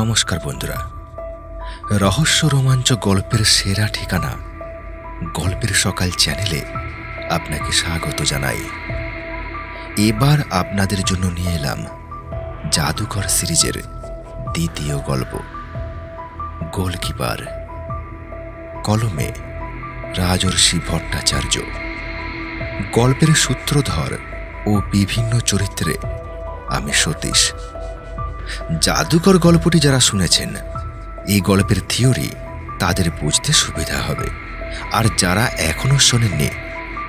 নমস্কার বন্ধুরা, রহস্য রোমাঞ্চ গল্পের সেরা ঠিকানা গল্পের সকাল চ্যানেলে আপনাকে স্বাগত জানাই। এবার আপনাদের জন্য নিয়ে এলাম জাদুকর সিরিজের দ্বিতীয় গল্প, গোলকিপার। কলমে রাজর্ষি ভট্টাচার্য। গল্পের সূত্রধর ও বিভিন্ন চরিত্রে আমি সতীশ। জাদুকর গল্পটি যারা শুনেছেন, এই গল্পের থিওরি তাদের বুঝতে সুবিধা হবে, আর যারা এখনো শোনেননি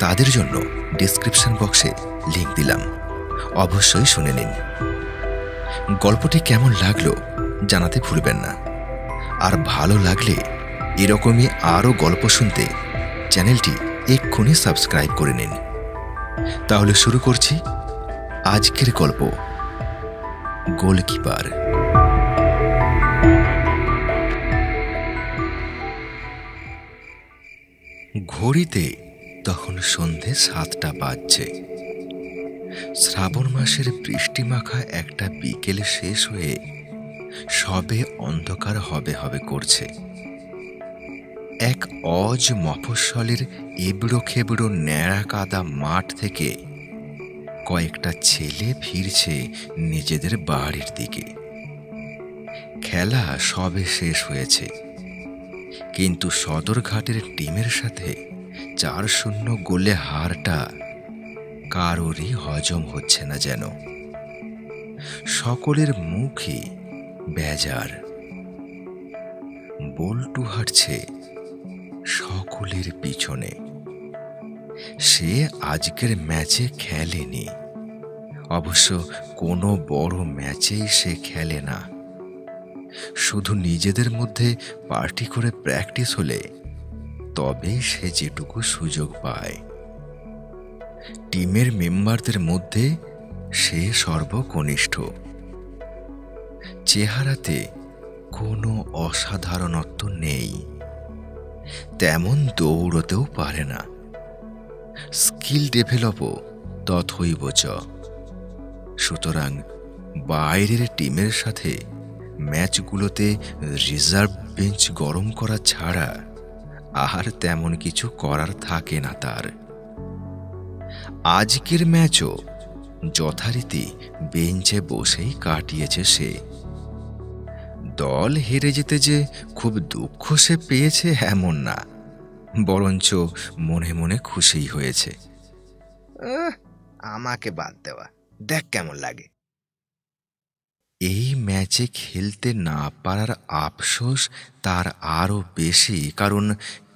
তাদের জন্য ডেসক্রিপশন বক্সে লিংক দিলাম, অবশ্যই শুনে নিন। গল্পটি কেমন লাগলো জানাতে ভুলবেন না, আর ভালো লাগলে এরকমই আরও গল্প শুনতে চ্যানেলটি এক্ষুনি সাবস্ক্রাইব করে নিন। তাহলে শুরু করছি আজকের গল্প, গোলকিপার। ঘড়িতে তখন সন্ধে 7টা বাজছে। শ্রাবণ মাসের বৃষ্টিমাখা একটা বিকেল শেষ হয়ে সবে অন্ধকার হবে হবে করছে। এক অজ মফস্বলের এবড়ো খেবড়ো ন্যাড়া কাদা মাঠ থেকে কয়েকটা ছেলে ফিরছে নিজেদের বাড়ির দিকে। খেলা সবে শেষ হয়েছে, কিন্তু সদরঘাটের টিমের সাথে 4-0 গোলে হারটা কারোরই হজম হচ্ছে না যেন। সকলের মুখে বেজার। বল্টু হাঁটছে সকলের পিছনে। সে আজকের ম্যাচে খেলেনি, অবশ্য কোনো বড় ম্যাচেই সে খেলে না। শুধু নিজেদের মধ্যে পার্টি করে প্র্যাকটিস হলে তবেই সে যেটুকু সুযোগ পায়। টিমের মেম্বারদের মধ্যে সে সর্বকনিষ্ঠ। চেহারাতে কোনো অসাধারণত্ব নেই, তেমন দৌড়তেও পারে না। স্কিল ডেভেলপও তথৈব চ। সুতরাং বাইরের টিমের সাথে ম্যাচগুলোতে রিজার্ভ বেঞ্চ গরম করা ছাড়া আর তেমন কিছু করার থাকে না তার। আজকের ম্যাচও যথারীতি বেঞ্চে বসেই কাটিয়েছে সে। দল হেরে যেতে যে খুব দুঃখ সে পেয়েছে এমন না, বরঞ্চ মনে মনে খুশিই হয়েছে। আমাকে বাদ দেওয়া, দেখ কেমন লাগে। এই ম্যাচে খেলতে না পারার আফসোস তার আরও বেশি, কারণ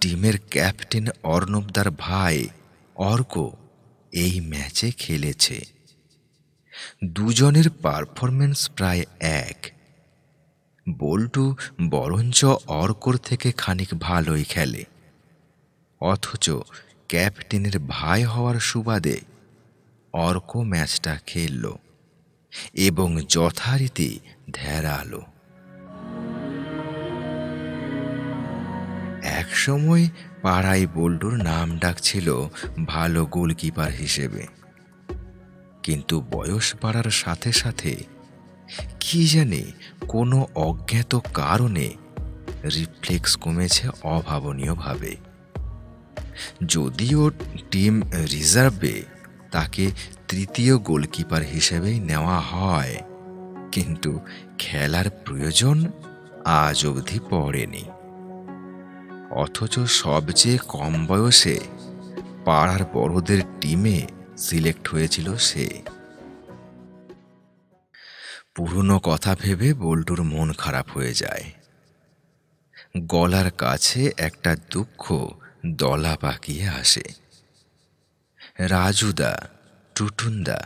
টিমের ক্যাপ্টেন অর্ণবদার ভাই অর্ক এই ম্যাচে খেলেছে। দুজনের পারফরমেন্স প্রায় এক। বল্টু বরঞ্চ অর্কর থেকে খানিক ভালোই খেলে, অথচ ক্যাপ্টেনের ভাই হওয়ার সুবাদে অর্ক ম্যাচটা খেলল এবং যথারীতি ধ্যারালো। একসময় পাড়ায় বল্টুর নাম ডাকছিল ভালো গোলকিপার হিসেবে, কিন্তু বয়স বাড়ার সাথে সাথে কি জানে কোনো অজ্ঞাত কারণে রিফ্লেক্স কমেছে অভাবনীয়ভাবে। যদিও টিম রিজার্ভে তাকে তৃতীয় গোলকিপার হিসেবেই নেওয়া হয়, কিন্তু খেলার প্রয়োজন আজ অবধি পড়েনি। অথচ সবচেয়ে কম বয়সে পাড়ার বড়দের টিমে সিলেক্ট হয়েছিল সে। পুরনো কথা ভেবে বল্টুর মন খারাপ হয়ে যায়। গলার কাছে একটা দুঃখ দলা পাকিয়ে আসে। রাজুদা, টুটুনদা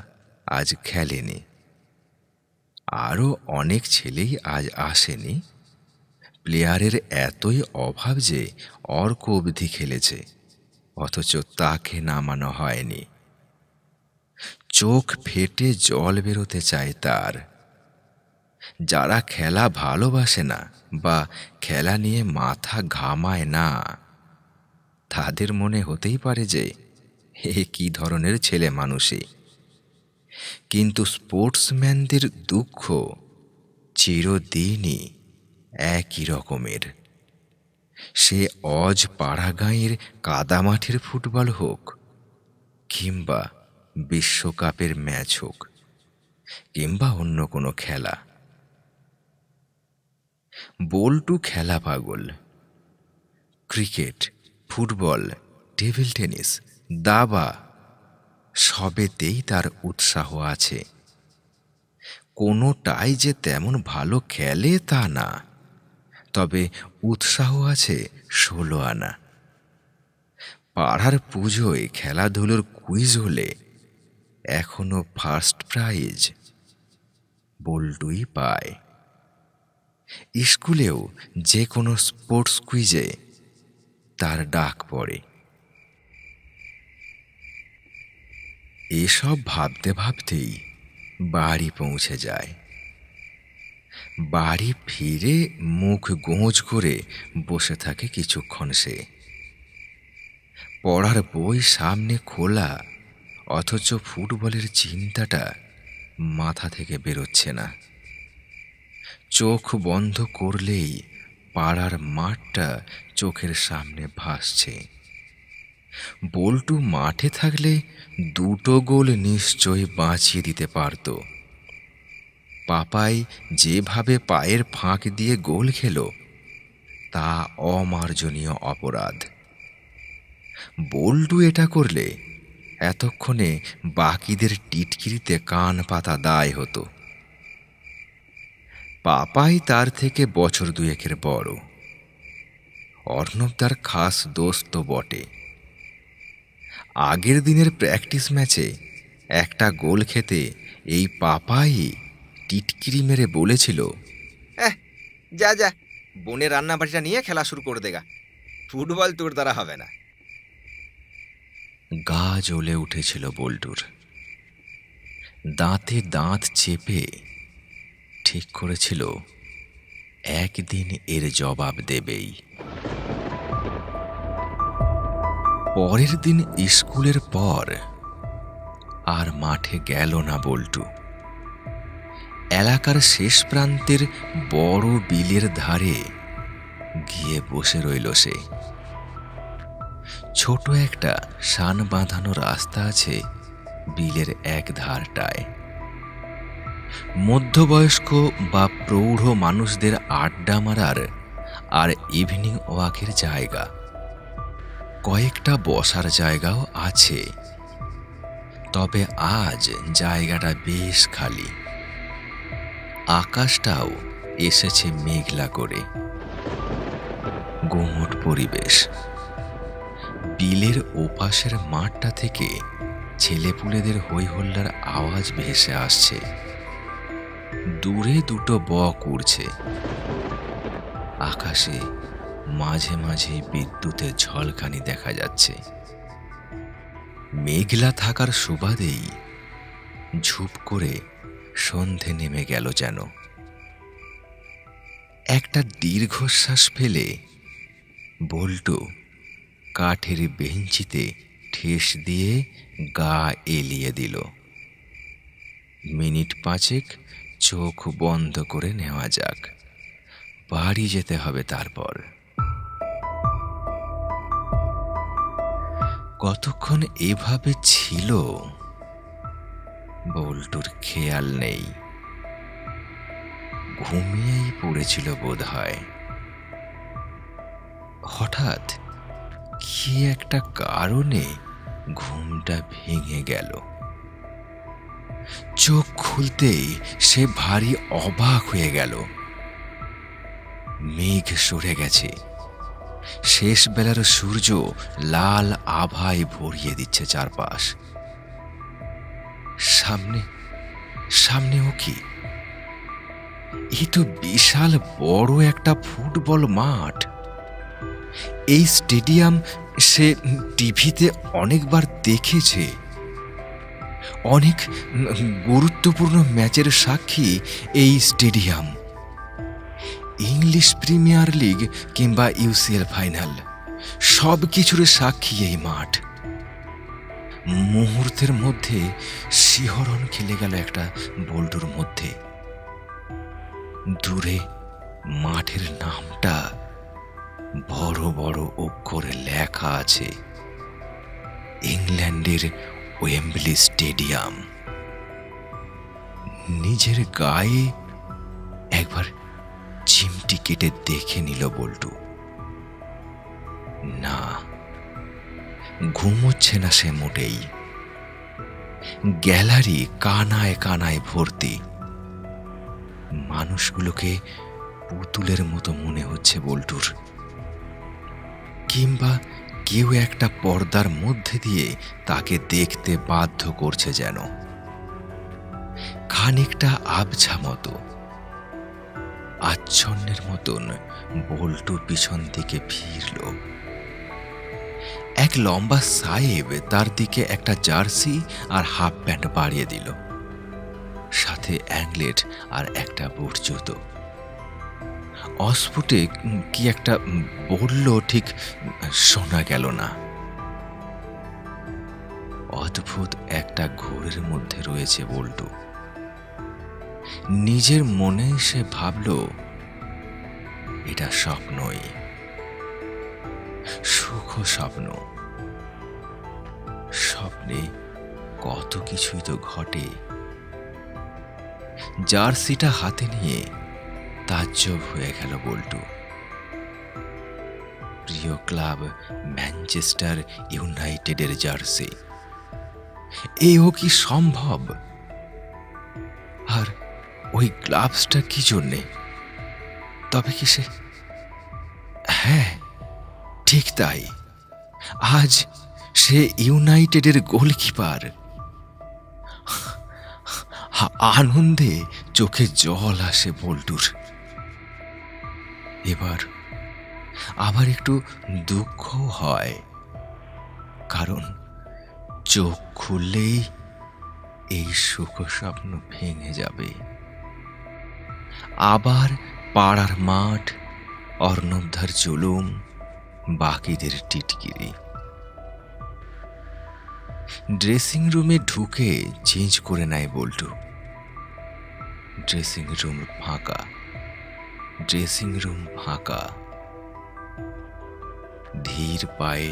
আজ খেলেনি, আরও অনেক ছেলেই আজ আসেনি। প্লেয়ারের এতই অভাব যে অর্ক অবধি খেলেছে, অথচ তাকে নামানো হয়নি। চোখ ফেটে জল বেরোতে চায় তার। যারা খেলা ভালোবাসে না বা খেলা নিয়ে মাথা ঘামায় না, তাদের মনে হতেই পারে যে এ কি ধরনের ছেলে মানুষই। কিন্তু স্পোর্টসম্যানদের দুঃখ চিরদিনই একই রকমের। সে অজ পাড়া গাঁয়ের কাদামাটির ফুটবল হোক, কিংবা বিশ্বকাপের ম্যাচ হোক, কিংবা অন্য কোনো খেলা। বল্টু খেলা পাগল। ক্রিকেট, ফুটবল, টেবিল টেনিস, দাবা সবেতেই তার উৎসাহ আছে। কোনোটাই যে তেমন ভালো খেলে তা না, তবে উৎসাহ আছে ১৬ আনা। পাড়ার পুজোয় খেলাধুলোর কুইজ হলে এখনো ফার্স্ট প্রাইজ বল্টুই পায়। স্কুলেও যে কোনো স্পোর্টস কুইজে তার ডাক পড়ে। এসব ভাবতে ভাবতেই বাড়ি পৌঁছে যায়। বাড়ি ফিরে মুখ গোঁজ করে বসে থাকে কিছুক্ষণ সে। পড়ার বই সামনে খোলা, অথচ ফুটবলের চিন্তাটা মাথা থেকে বেরোচ্ছে না। চোখ বন্ধ করলেই পাড়ার মাঠটা চোখের সামনে ভাসছে। বল্টু মাঠে থাকলে ২টো গোল নিশ্চয়ই বাঁচিয়ে দিতে পারত। পাপাই যেভাবে পায়ের ফাঁক দিয়ে গোল খেল, তা অমার্জনীয় অপরাধ। বল্টু এটা করলে এতক্ষণে বাকিদের টিটকিরিতে কান পাতা দায় হতো। পাপাই তার থেকে বছর ২-১ বড়। অর্ণব তার খাস দোস্ত বটে। আগের দিনের প্র্যাকটিস ম্যাচে একটা গোল খেতে এই পাপাই টিটকিরি মেরে বলেছিল, যা যা, বোনের রান্নাবাড়িটা নিয়ে খেলা শুরু করে দেগা, ফুটবল তোর দ্বারা হবে না। গা জ্বলে উঠেছিল বল্টুর। দাঁতে দাঁত চেপে ঠিক করেছিল একদিন এর জবাব দেবেই। পরের দিন স্কুলের পর আর মাঠে গেল না বল্টু। এলাকার শেষ প্রান্তের বড় বিলের ধারে গিয়ে বসে রইল সে। ছোট একটা শান বাঁধানো রাস্তা আছে বিলের এক ধারটায়। মধ্যবয়স্ক বা প্রৌঢ় মানুষদের আড্ডা মারার আর ইভিনিং ওয়াকের জায়গা, কয়েকটা বসার জায়গাও আছে। তবে আজ জায়গাটা বেশ খালি। আকাশটাও এসেছে মেঘলা করে। গুমট পরিবেশ। বিলের ওপাশের মাঠটা থেকে ছেলেপুলেদের হইহল্লার আওয়াজ ভেসে আসছে। দূরে ২টো বক উড়ছে। আকাশে মাঝে মাঝে বিদ্যুতের ঝলকানি দেখা যাচ্ছে। মেঘলা থাকার সুবাদেই ঝুপ করে সন্ধে নেমে গেল যেন। একটা দীর্ঘশ্বাস ফেলে বল্টু কাঠের বেঞ্চিতে ঠেস দিয়ে গা এলিয়ে দিল। মিনিট ৫ চোখ বন্ধ করে নেওয়া যাক, বাড়ি যেতে হবে তারপর। কতক্ষণ এভাবে ছিল বল্টুর খেয়াল নেই। ঘুমিয়েই পড়েছিল বোধ হয়। হঠাৎ কি একটা কারণে ঘুমটা ভেঙে গেল। চোখ খুলতেই সে ভারী অবাক হয়ে গেল। মেঘ সরে গেছে। শেষ বেলার সূর্য লাল আভায় ভরিয়ে দিচ্ছে চারপাশ। সামনে সামনে ও কি? এ তো বিশাল বড় একটা ফুটবল মাঠ। এই স্টেডিয়াম সে টিভিতে অনেকবার দেখেছে। অনেক গুরুত্বপূর্ণ ম্যাচের সাক্ষী এই স্টেডিয়াম। ইংলিশ প্রিমিয়ার লিগ কিংবা ইউসিএল ফাইনাল, সব কিছুর সাক্ষী এই মাঠ। মুহূর্তের মধ্যে শিহরণ খেলে গেল একটা বল্টুর মধ্যে। দূরে মাঠের নামটা বড় বড় অক্ষরে লেখা আছে, ইংল্যান্ডের ওয়েম্বলি স্টেডিয়াম। নিজের গায়ে একবার চিমটি কেটে দেখে নিল বল্টু। না, ঘুমোচ্ছে না সে মোটেই। গ্যালারি কানায় কানায় ভর্তি। মানুষগুলোকে পুতুলের মতো মনে হচ্ছে বল্টুর, কিংবা কেউ একটা পর্দার মধ্যে দিয়ে তাকে দেখতে বাধ্য করছে যেন। খানিকটা আবছা মতো, আচ্ছন্নের মতন বল্টু পিছন দিকে ফিরল। এক লম্বা সাহেব তার দিকে একটা জার্সি আর হাফ প্যান্ট বাড়িয়ে দিল, সাথে অ্যাংলেট আর একটা বুট জুতো। অস্ফুটে কি একটা বলল, ঠিক শোনা গেল না। অদ্ভুত একটা ঘোরের মধ্যে রয়েছে বল্টু। নিজের মনে সে ভাবল, এটা স্বপ্নই, সুখ স্বপ্ন। স্বপ্নে কত কিছুই তো ঘটে। জার্সিটা হাতে নিয়ে তাজ্জব হয়ে গেল বল্টু। প্রিয় ক্লাব ম্যানচেস্টার ইউনাইটেডের জার্সি, এও কি সম্ভব? আর ওই গ্লাভসটা কি জন্যে? তবে কি সে? হ্যাঁ, ঠিক তাই, আজ সে ইউনাইটেডের গোলকিপার। আনন্দে চোখে জল আসে বল্টুর। এবার আবার একটু দুঃখ হয়, কারণ চোখ খুললেই এই সুখ স্বপ্ন ভেঙে যাবে। আবার পাড়ার মাঠ, অর্ণবধার জুলুম, বাকিদের টিটকিরি। ড্রেসিং রুমে ঢুকে চেঞ্জ করে নেয় বল্টু। ড্রেসিং রুম ফাঁকা, ড্রেসিং রুম ফাঁকা। ধীর পায়ে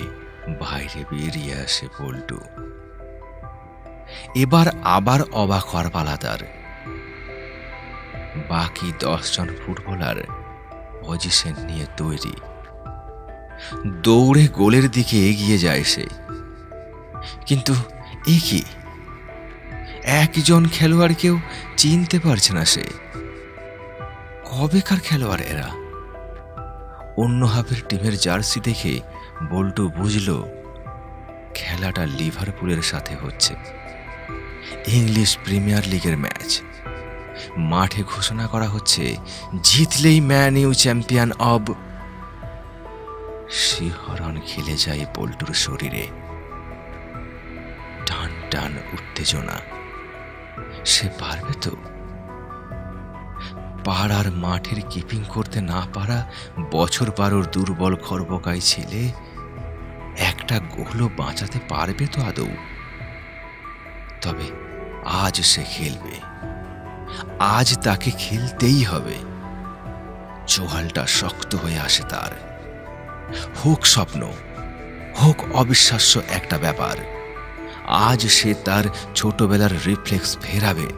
বাইরে বেরিয়ে আসে বল্টু। এবার আবার অবাক হওয়ার পালা তার। বাকি 10 জন ফুটবলার পজিশন নিয়ে তৈরি। দৌড়ে গোলের দিকে এগিয়ে যায় সে, কিন্তু এ কি, একজন খেলোয়াড়কেও চিনতে পারছে না সে। কবেকার খেলোয়াড় এরা? অন্য হাফের টিমের জার্সি দেখে বল্টু বুঝল খেলাটা লিভারপুলের সাথে হচ্ছে। ইংলিশ প্রিমিয়ার লিগের ম্যাচ। মাঠে ঘোষণা করা হচ্ছে, জিতলেই ম্যান ইউ চ্যাম্পিয়ন অব। শিহরণ খেলে যায় বল্টুর শরীরে। টান টান উত্তেজনা। সে পারবে তো? পাড়ার মাঠের কিপিং করতে না পারা বছর 12 দুর্বল খর্বকাই ছেলে একটা গোলও বাঁচাতে পারবে তো আদৌ? তবে আজ সে খেলবে, আজ তাকে খেলতেই হবে। চোয়ালটা শক্ত হয়ে আসে তার। হোক স্বপ্ন, হোক অবিশ্বাস্য একটা ব্যাপার, আজ সে তার ছোটবেলার রিফ্লেক্স ফেরাবে।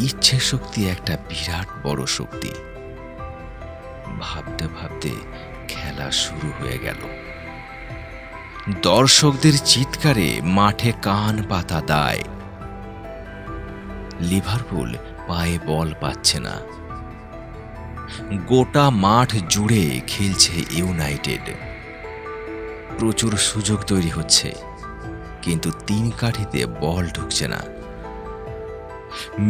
ইচ্ছে শক্তি একটা বিরাট বড় শক্তি। ভাবতে ভাবতে খেলা শুরু হয়ে গেল। দর্শকদের চিৎকারে মাঠে কান পাতা দায়। লিভারপুল পায়ে বল পাচ্ছে না। গোটা মাঠ জুড়ে খেলছে ইউনাইটেড। প্রচুর সুযোগ তৈরি হচ্ছে, কিন্তু 3 কাঠিতে বল ঢুকছে না।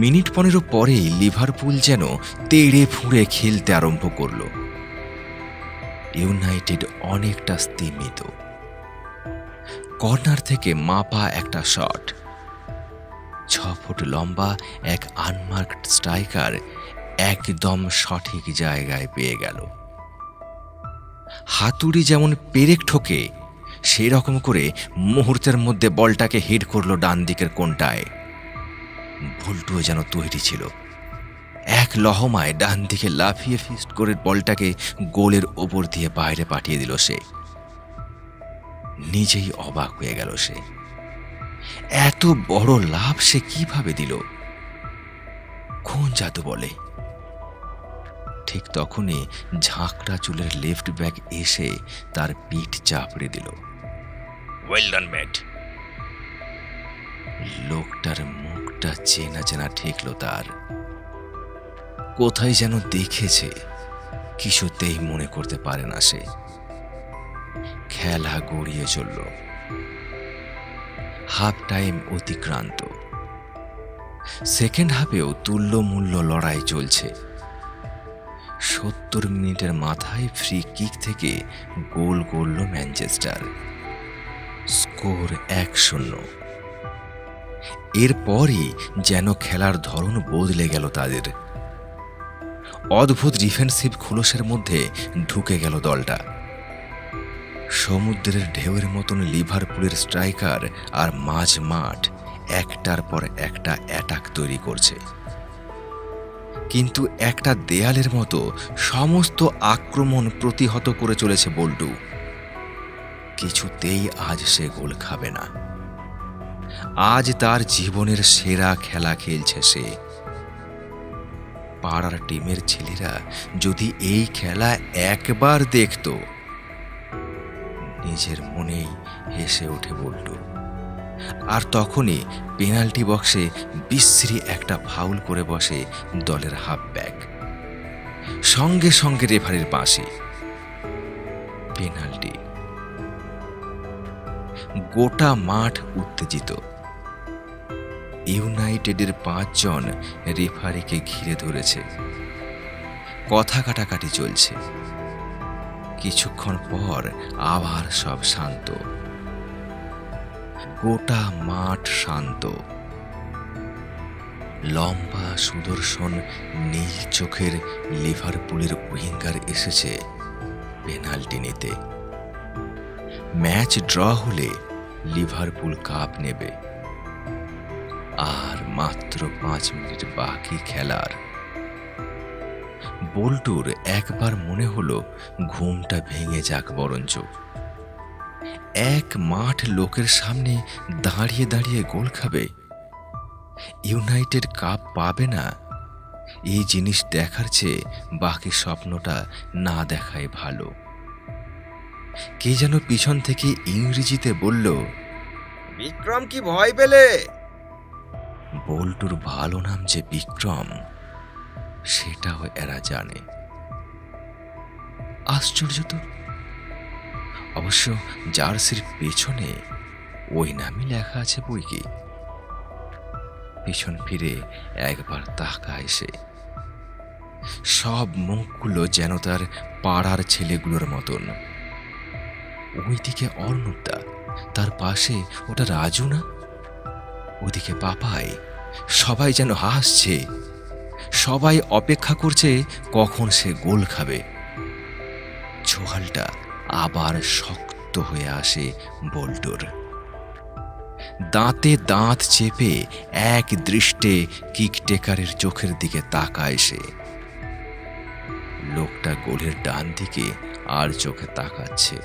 মিনিট 15 পরেই লিভারপুল যেন তেড়ে ফুঁড়ে খেলতে আরম্ভ করল। ইউনাইটেড অনেকটা স্তিমিত। কর্নার থেকে মাপা একটা শট। 6 ফুট লম্বা এক আনমার্কড স্ট্রাইকার একদম সঠিক জায়গায় পেয়ে গেল। হাতুড়ি যেমন পেরেক ঠোকে, সেই রকম করে মুহূর্তের মধ্যে বলটাকে হেড করলো ডান দিকের কোণটায়। বল্টুও যেন তৈরি ছিল। এক লহমায় ডান দিকে লাফিয়ে ফিস্ট করে বলটাকে গোলের ওপর দিয়ে বাইরে পাঠিয়ে দিল সে। নিজেই অবাক হয়ে গেল সে, এত বড় লাভ সে কিভাবে দিল, কোন জাদু বলে। ঠিক তখনই ঝাঁকড়া চুলের লেফট ব্যাক এসে তার পিঠ চাপড়ে দিল। Well done Matt. লোকটার মুখটা চেনা চেনা ঠেকল তার, কোথায় যেন দেখেছে, কিছুতেই মনে করতে পারে না সে। খেলা গড়িয়ে চলল। হাফ টাইম অতিক্রান্ত। সেকেন্ড হাফেও তুল্যমূল্য লড়াই চলছে। 70 মিনিটের মাথায় ফ্রি কিক থেকে গোল করল ম্যানচেস্টার। স্কোর 1-0। এরপরই যেন খেলার ধরন বদলে গেল তাদের। অদ্ভুত ডিফেন্সিভ খোলসের মধ্যে ঢুকে গেল দলটা। সমুদ্রের ঢেউয়ের মতন লিভারপুলের স্ট্রাইকার আর মাঝ মাঠ একটার পর একটা অ্যাটাক তৈরি করছে, কিন্তু একটা দেয়ালের মতো সমস্ত আক্রমণ প্রতিহত করে চলেছে বল্টু। কিছুতেই আজ সে গোল খাবে না। আজ তার জীবনের সেরা খেলা খেলছে সে। পাড়ার টিমের ছেলেরা যদি এই খেলা একবার দেখত, নিজের মনেই হেসে ওঠে বল্টু। আর তখনই পেনাল্টি বক্সে বিশ্রী একটা ফাউল করে বসে দলের হাফব্যাক। সঙ্গে সঙ্গে রেফারির পাশে পেনাল্টি। গোটা মাঠ উত্তেজিত। ইউনাইটেডের 5 জন রেফারিকে ঘিরে ধরেছে। কথা কাটাকাটি চলছে। কিছুক্ষণ পর আবার সব শান্ত। গোটা মাঠ শান্ত। লম্বা সুদর্শন নীল চোখের লিভারপুলের উইঙ্গার এসেছে পেনাল্টি নিতে। ম্যাচ ড্র হলে লিভারপুল কাপ নেবে। আর মাত্র 5 মিনিট বাকি খেলার। বল্টুর একবার মনে হলো ঘুমটা ভেঙে যাক বরঞ্চ। এক মাঠ লোকের সামনে দাঁড়িয়ে দাঁড়িয়ে গোল খাবে, ইউনাইটেড কাপ পাবে না, এই জিনিস দেখার চেয়ে বাকি স্বপ্নটা না দেখাই ভালো। কে যেন পিছন থেকে ইংরেজিতে বলল, বিক্রম কি ভয় পেলে? বল্টুর ভালো নাম যে বিক্রম, সেটাও এরা জানে। আশ্চর্য তো। অবশ্য জার্সির পেছনে ওই নামই লেখা আছে বই কি। পিছন ফিরে একবার তাকায় সে। সব মুখগুলো যেন তার পাড়ার ছেলেগুলোর মতন। ওইদিকে অর্ণবদা, তার পাশে ওটা রাজু না? ওদিকে পাপাই। সবাই যেন হাসছে। সবাই অপেক্ষা করছে কখন সে গোল খাবে। ছোয়ালটা আবার শক্ত হয়ে আসে বল্টুর। দাঁতে দাঁত চেপে এক দৃষ্টে কিকটেকারের চোখের দিকে তাকায় সে। লোকটা গোলের ডান দিকে আর চোখে তাকাচ্ছে।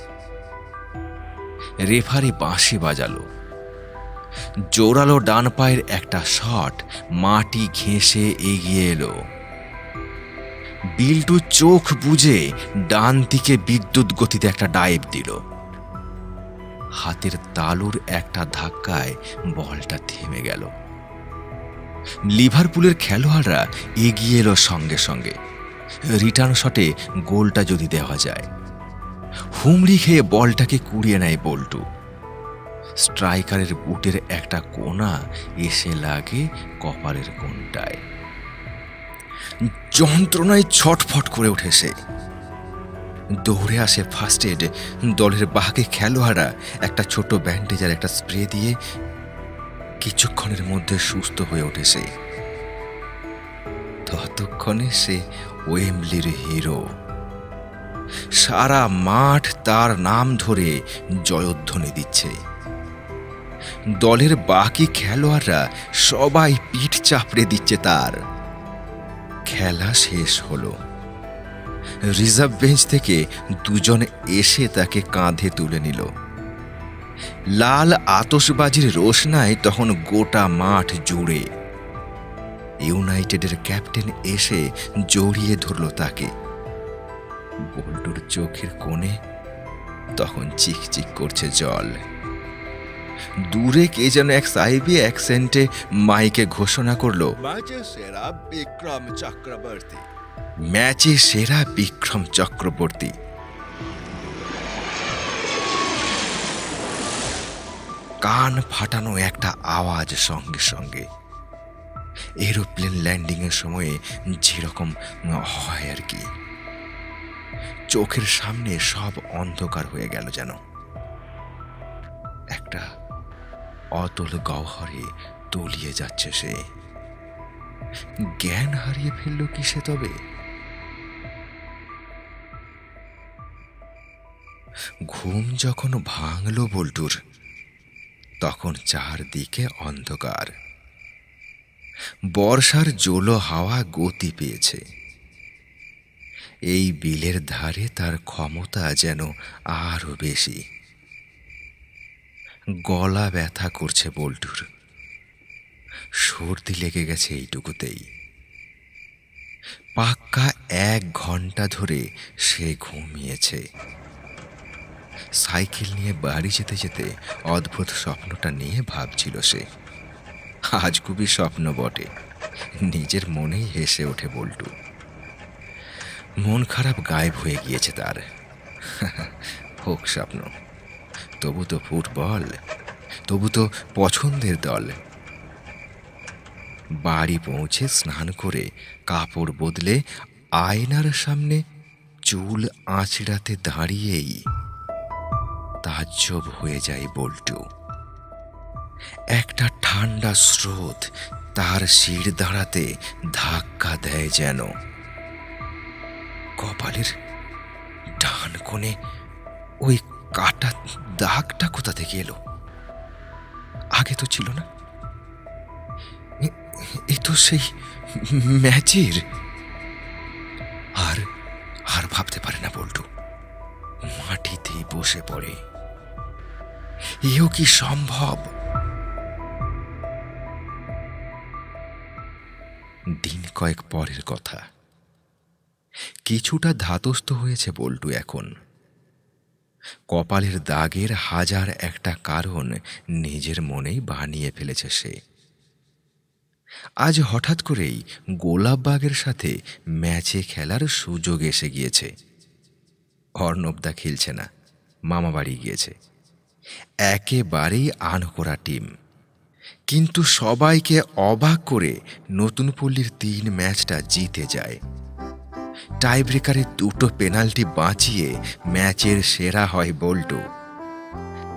রেফারি বাঁশি বাজালো। জোরালো ডান পায়ের একটা শট মাটি ঘেঁষে এগিয়ে এলো। বিল্টু চোখ বুজে ডান দিকে বিদ্যুৎ গতিতে একটা ডাইভ দিল। হাতের তালুর একটা ধাক্কায় বলটা থেমে গেল। লিভারপুলের খেলোয়াড়রা এগিয়ে এলো সঙ্গে সঙ্গে। রিটার্ন শটে গোলটা যদি দেওয়া যায়। হুমড়ি খেয়ে বলটাকে কুড়িয়ে নেয় বল্টু। স্ট্রাইকারের বুটের একটা কোণা এসে লাগে কপালের কোণটায়। যন্ত্রণায় ছটফট করে ওঠে সে। দৌড়ে আসে ফার্স্ট এড। দলের বাকি খেলোয়াড়রা একটা ছোট ব্যান্ডেজ আর একটা স্প্রে দিয়ে কিছুক্ষণের মধ্যে সুস্থ হয়ে ওঠে সে। ততক্ষণে সে ওয়েম্বলির হিরো। সারা মাঠ তার নাম ধরে জয়ধ্বনি দিচ্ছে। দলের বাকি খেলোয়াড়রা সবাই পিঠ চাপড়ে দিচ্ছে তার। খেলা শেষ হলো। রিজার্ভ বেঞ্চ থেকে দুজন এসে তাকে কাঁধে তুলে নিল। লাল আতশবাজির রোশনায় তখন গোটা মাঠ জুড়ে। ইউনাইটেডের ক্যাপ্টেন এসে জড়িয়ে ধরল তাকে। বল্টুর চোখের কোণে তখন চিকচিক করছে জল। দূরে কে যেন এক সাহেবী অ্যাকসেন্টে মাইকে ঘোষণা করল, ম্যাচের সেরা বিক্রম চক্রবর্তী, ম্যাচে সেরা বিক্রম চক্রবর্তী। কান ফাটানো একটা আওয়াজ সঙ্গে সঙ্গে, এরোপ্লেন ল্যান্ডিং এর সময়ে যেরকম হয় আর কি। চোখের সামনে সব অন্ধকার হয়ে গেল যেন। একটা অতল গহ্বরে তলিয়ে যাচ্ছে সে। জ্ঞান হারিয়ে ফেলল কিসে তবে? ঘুম যখন ভাঙল বল্টুর, তখন চারদিকে অন্ধকার। বর্ষার জোলো হাওয়া গতি পেয়েছে। এই বিলের ধারে তার ক্ষমতা যেন আরো বেশি। গলা ব্যথা করছে বল্টুর, সর্দি লেগে গেছে এইটুকুতেই। পাক্কা 1 ঘন্টা ধরে সে ঘুমিয়েছে। সাইকেল নিয়ে বাড়ি যেতে যেতে অদ্ভুত স্বপ্নটা নিয়ে ভাবছিল সে। আজগুবি স্বপ্ন বটে, নিজের মনেই হেসে ওঠে বল্টু। মন খারাপ গায়েব হয়ে গিয়েছে তার। হোক স্বপ্ন, তবু তো ফুটবল, তবু তো পছন্দের দল। বাড়ি পৌঁছে স্নান করে কাপড় বদলে আয়নার সামনে চুল আঁচড়াতে দাঁড়িয়েই তাজ্জব হয়ে যায় বল্টু। একটা ঠান্ডা স্রোত তার শির দাঁড়াতে ধাক্কা দেয় যেন। কপালের ডান কোণে ওই কাটা দাগটা কোথা থেকে এলো? আগে তো ছিল না। এ তো সেই ম্যাচের। আর আর ভাবতে পারে না বল্টু, মাটিতেই বসে পড়ে। এও কি সম্ভব? দিন কয়েক পরের কথা। কিছুটা ধাতস্থ হয়েছে বল্টু এখন। কপালের দাগের হাজার একটা কারণ নিজের মনেই বানিয়ে ফেলেছে সে। আজ হঠাৎ করেই গোলাপবাগের সাথে ম্যাচে খেলার সুযোগ এসে গিয়েছে। অর্ণবদা খেলছে না, মামা বাড়ি গিয়েছে। একেবারেই আনকোড়া টিম, কিন্তু সবাইকে অবাক করে নতুন পল্লীর 3 ম্যাচটা জিতে যায়। টাই ব্রেকারে 2টো পেনাল্টি বাঁচিয়ে ম্যাচের সেরা হয় বল্টু।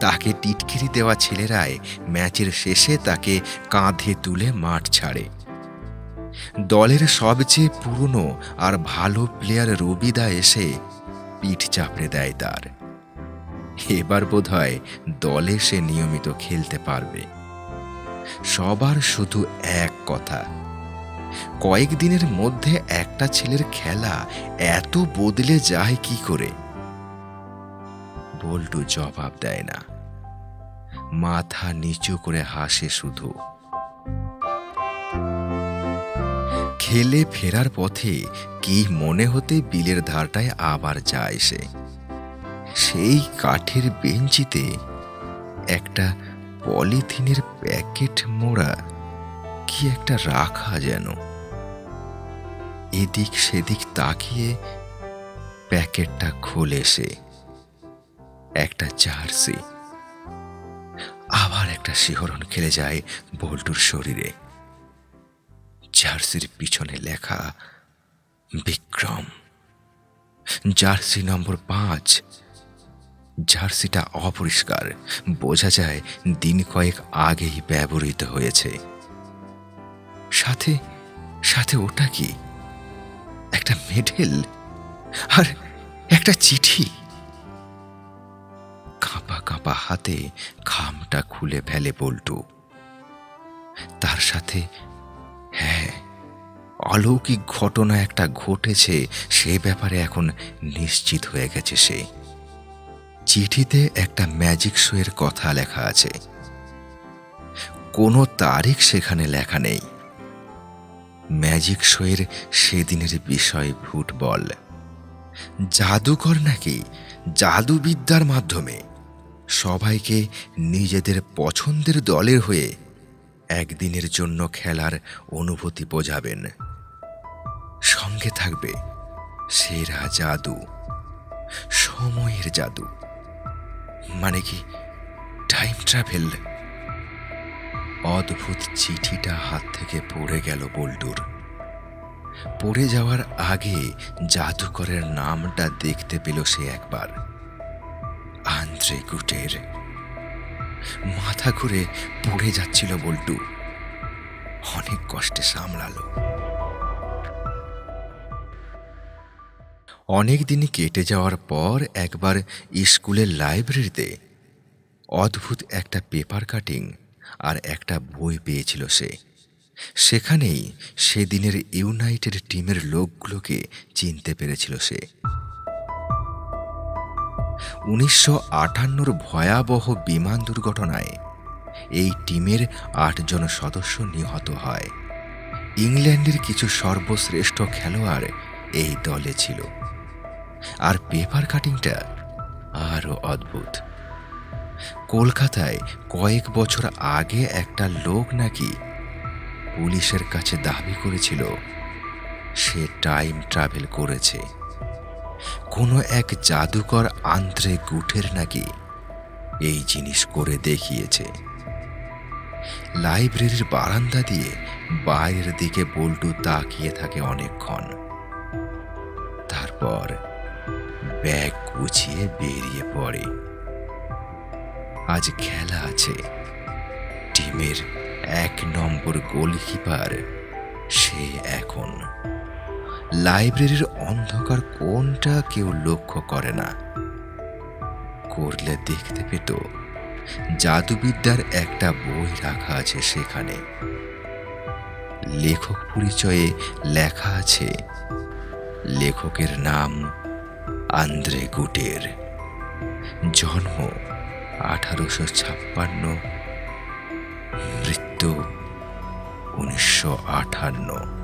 তাকে টিটকিরি দেওয়া ছেলেরাই ম্যাচের শেষে তাকে কাঁধে তুলে মাঠ ছাড়ে। দলের সবচেয়ে পুরনো আর ভালো প্লেয়ার রবিদা এসে পিঠ চাপড়ে দেয় তার। এবার বোধহয় দলে সে নিয়মিত খেলতে পারবে। সবার শুধু এক কথা, কয়েকদিনের মধ্যে একটা ছেলের খেলা এত বদলে যায় কি করে? বল্টু জবাব দেয় না, মাথা নিচু করে হাসে শুধু। খেলে ফেরার পথে কি মনে হতে বিলের ধারটায় আবার যায় সে। সেই কাঠের বেঞ্চিতে একটা পলিথিনের প্যাকেট মোড়া কি একটা রাখা যেন। এদিক সেদিক তাকিয়ে প্যাকেটটা খুলে সে। একটা জার্সি। আবার একটা শিহরণ খেলে যায় বল্টুর শরীরে। জার্সির পিছনে লেখা বিক্রম, জার্সি নম্বর 5। জার্সিটা অপরিষ্কার, বোঝা যায় দিন কয়েক আগেই ব্যবহৃত হয়েছে। সাথে সাথে ওটা কি? একটা মেডেল আর একটা চিঠি। কাঁপা কাঁপা হাতে খামটা খুলে ফেলে বল্টু। তার সাথে, হ্যাঁ, অলৌকিক ঘটনা একটা ঘটেছে সে ব্যাপারে এখন নিশ্চিত হয়ে গেছে সে। চিঠিতে একটা ম্যাজিক শোয়ের কথা লেখা আছে। কোনো তারিখ সেখানে লেখা নেই। ম্যাজিক শোয়ের সেদিনের বিষয় ফুটবল। জাদুকর নাকি জাদুবিদ্যার মাধ্যমে সবাইকে নিজেদের পছন্দের দলের হয়ে একদিনের জন্য খেলার অনুভূতি বোঝাবেন। সঙ্গে থাকবে সেরা জাদু, সময়ের জাদু, মানে কি টাইম ট্রাভেল। অদ্ভুত চিঠিটা হাত থেকে পড়ে গেল বল্টুর। পড়ে যাওয়ার আগে জাদুকরের নামটা দেখতে পেল সে একবার, আন্দ্রে গুটের। মাথা ঘুরে পড়ে যাচ্ছিল বল্টু, অনেক কষ্টে সামলালো। অনেক দিনই কেটে যাওয়ার পর একবার স্কুলের লাইব্রেরিতে অদ্ভুত একটা পেপার কাটিং আর একটা বই পেয়েছিল সে। সেখানেই সেদিনের ইউনাইটেড টিমের লোকগুলোকে চিনতে পেরেছিল সে। 1958 ভয়াবহ বিমান দুর্ঘটনায় এই টিমের 8 জন সদস্য নিহত হয়। ইংল্যান্ডের কিছু সর্বশ্রেষ্ঠ খেলোয়াড় এই দলে ছিল। আর পেপার কাটিংটা আরো অদ্ভুত। কলকাতায় কয়েক বছর আগে একটা লোক নাকি পুলিশের কাছে দাবি করেছিল সে টাইম ট্রাভেল করেছে। কোনো এক জাদুকর আন্দ্রে গুটের নাকি এই জিনিস করে দেখিয়েছে। লাইব্রেরির বারান্দা দিয়ে বাইরের দিকে বল্টু তাকিয়ে থাকে অনেকক্ষণ। তারপর ব্যাগ গুছিয়ে বেরিয়ে পড়ে। আজ খেলা আছে। টিমের 1 নম্বর গোলকিপার সে এখন। লাইব্রেরির অন্ধকার কোনটা কেউ লক্ষ্য করে না। করলে দেখতে পেত জাদুবিদ্যার একটা বই রাখা আছে সেখানে। লেখক পরিচয়ে লেখা আছে, লেখকের নাম আন্দ্রে গুটের, জন্ম 1856, মৃত্যু 1958।